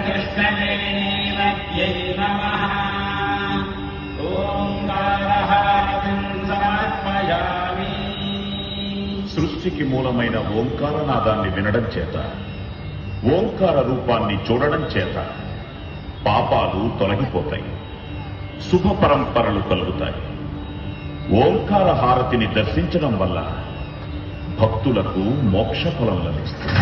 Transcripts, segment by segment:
कृष्णवेणीवद्यै नमः। ఓంకారహారతిం సమర్పయామి. సృష్టికి మూలమైన ఓంకారనాదాన్ని వినడం చేత, ఓంకార రూపాన్ని చూడడం చేత పాపాలు తొలగిపోతాయి, శుభ పరంపరలు కలుగుతాయి. ఓంకార హారతిని దర్శించడం వల్ల భక్తులకు మోక్ష ఫలం లభిస్తుంది.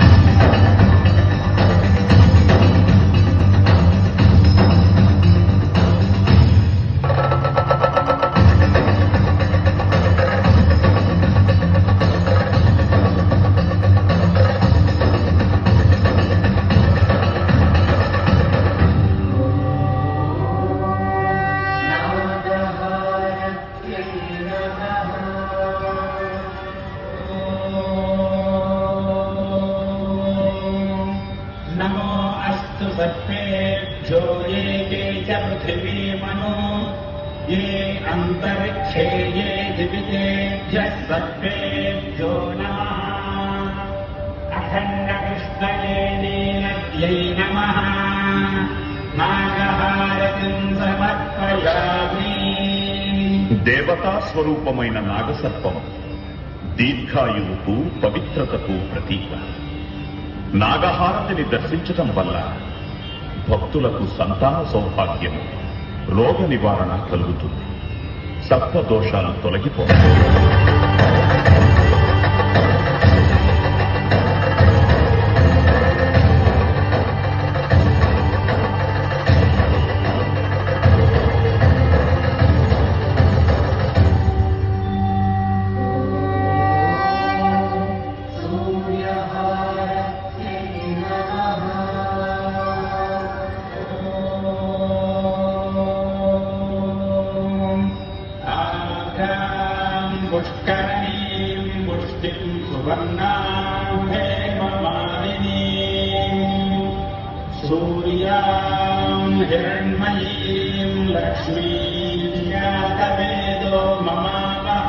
नमो अस्तु सर्वेभ्यो ये के च पृथिवी मनो ये अंतरिक्षे ये दिवितेभ्यः सर्वेभ्यो नमः। अखण्डकृष्णवेणीवद्यै नमः। నాగహారతిం సమర్పయామి. దేవతా స్వరూపమైన నాగసర్పం దీర్ఘాయువుకు, పవిత్రతకు ప్రతీక. నాగహారతిని దర్శించటం వల్ల భక్తులకు సంతాన సౌభాగ్యము, రోగ నివారణ కలుగుతుంది, సర్పదోషాలు తొలగిపోతాయి. పుష్కరణీం పుష్టిం సువర్ణాం హేమమాలినీం సూర్యాం హిరణ్మయీం లక్ష్మీం జ్ఞాతవేదో మమావః.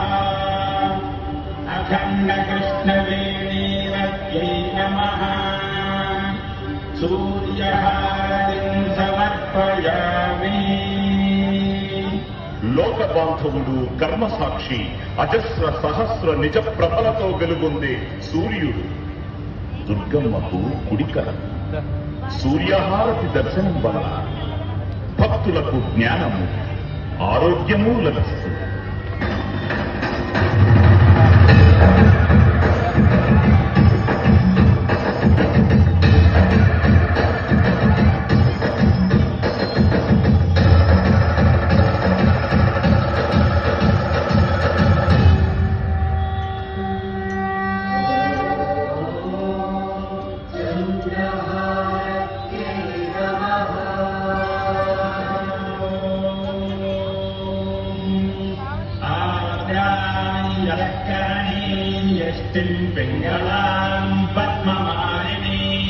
అఖండకృష్ణవేణీవద్यै నమః. సూర్యహారతిం సమర్పయామి. లోక బాంధవుడు, కర్మసాక్షి, అజస్ర సహస్ర నిజ ప్రభలతో వెలుగొందే సూర్యుడు దుర్గమ్మకు కుడికల. సూర్యహారతి దర్శనం వలన భక్తులకు జ్ఞానము, ఆరోగ్యము లభిస్తుంది. యలక్కరణీం యష్టిం పింగళాం పద్మమాలినీం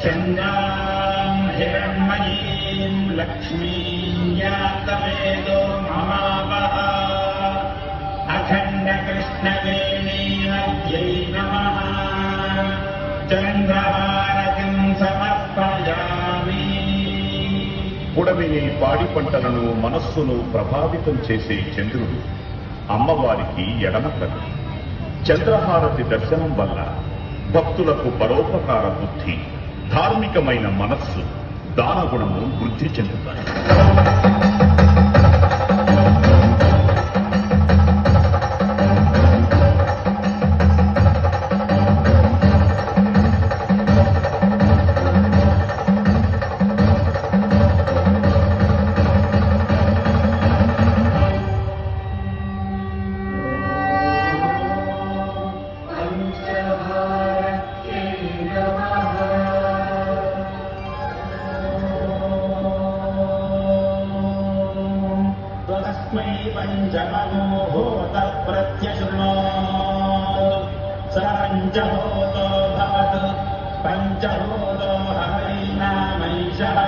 చంద్రాం హిరణ్మయీం లక్ష్మీం జ్ఞాతవేదో మమావః. అఖండకృష్ణవేణీవద్यै నమః. చంద్రహారతిం సమర్పయామి. పుడమిని, పాడి పంటలను, మనస్సును ప్రభావితం చేసే చంద్రుడు అమ్మవారికి ఎడమ కన్ను. చంద్రహారతి దర్శనం వల్ల భక్తులకు పరోపకార బుద్ధి, ధార్మికమైన మనస్సు, దానగుణము వృద్ధి చెందుతాయి. पंचमोहोत प्रत्यशृणो स पंचहोतो भवतु पंचहोतो हरिनामैषः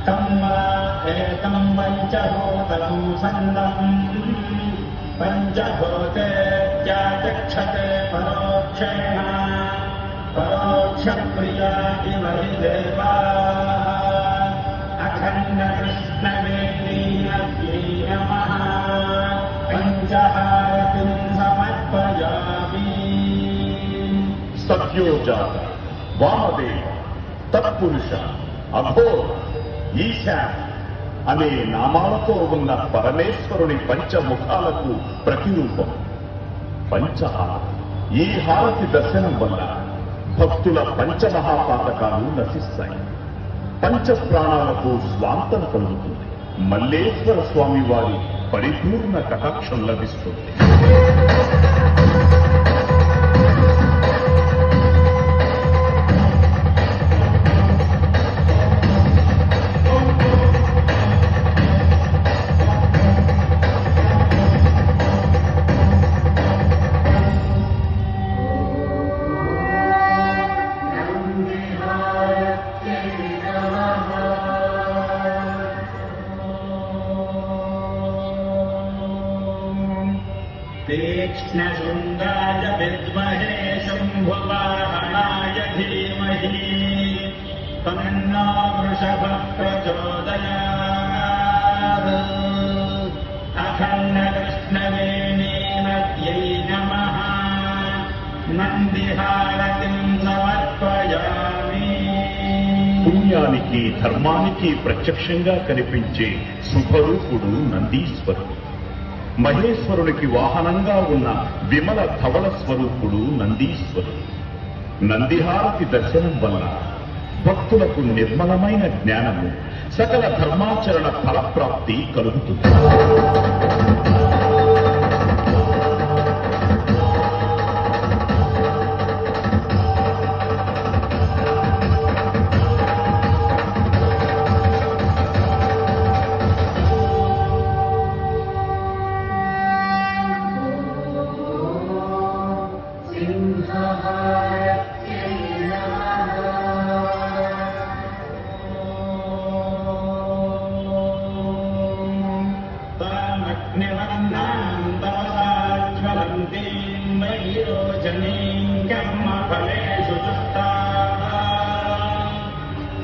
तं वा एतं पंचहोतं सन्दम् पंचहोते त्याचक्षते परोक्षेण मुख्यप्रिया इव हि देवाः अखण्डकृष्णवेणीनद्यै नमः पञ्चहारतिं समर्पयामि। సత్యోజాత, వామదేవ, తత్పురుష, అఘోర, ఈశాన అనే నామాలతో ఉన్న పరమేశ్వరుని పంచముఖాలకు ప్రతిరూపం పంచహారతి. ఈ హారతి దర్శనం వల్ల భక్తుల పంచమహాపాతకాలు నశిస్తాయి, పంచ ప్రాణాలకు స్వాంతన కలుగుతుంది, మల్లేశ్వర స్వామి వారి పరిపూర్ణ కటాక్షం లభిస్తుంది. तीक्ष्णशृङ्गाय विद्महे शम्भुवाहनाय धीमहि तन्नो वृषभः प्रचोदयात्। अखण्डकृष्णवेणीनद्यै नमः नन्दिहारतिं समर्पयामि। పుణ్యానికి ధర్మానికి ప్రత్యక్షంగా కనిపించే శుభరూపుడు నందీశ్వరుడు. మహేశ్వరునికి వాహనంగా ఉన్న విమల ధవళ స్వరూపుడు నందీశ్వరుడు. నందిహారతి దర్శనం వల్ల భక్తులకు నిర్మలమైన జ్ఞానము, సకల ధర్మాచరణ ఫలప్రాప్తి కలుగుతుంది.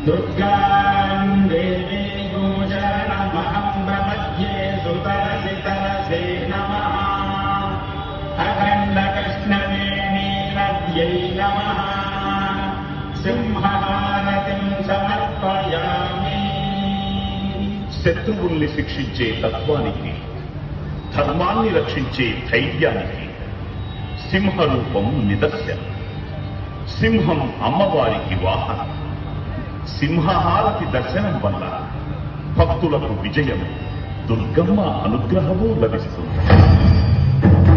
दुर्गाम् देवी गोचरणमहं प्रपद्ये सुतरसि तरसे नमः। अखण्डकृष्णवेणीनद्यै नमः सिंहहारतिं समर्पयामि। శత్రువుల్ని శిక్షించే తత్వానికి, ధర్మాన్ని రక్షించే ధైర్యానికి సింహరూపం నిదర్శనం. సింహం అమ్మవారికి వాహనం. సింహహారతి దర్శనం వల్ల భక్తులకు విజయం, దుర్గమ్మ అనుగ్రహము లభిస్తుంది.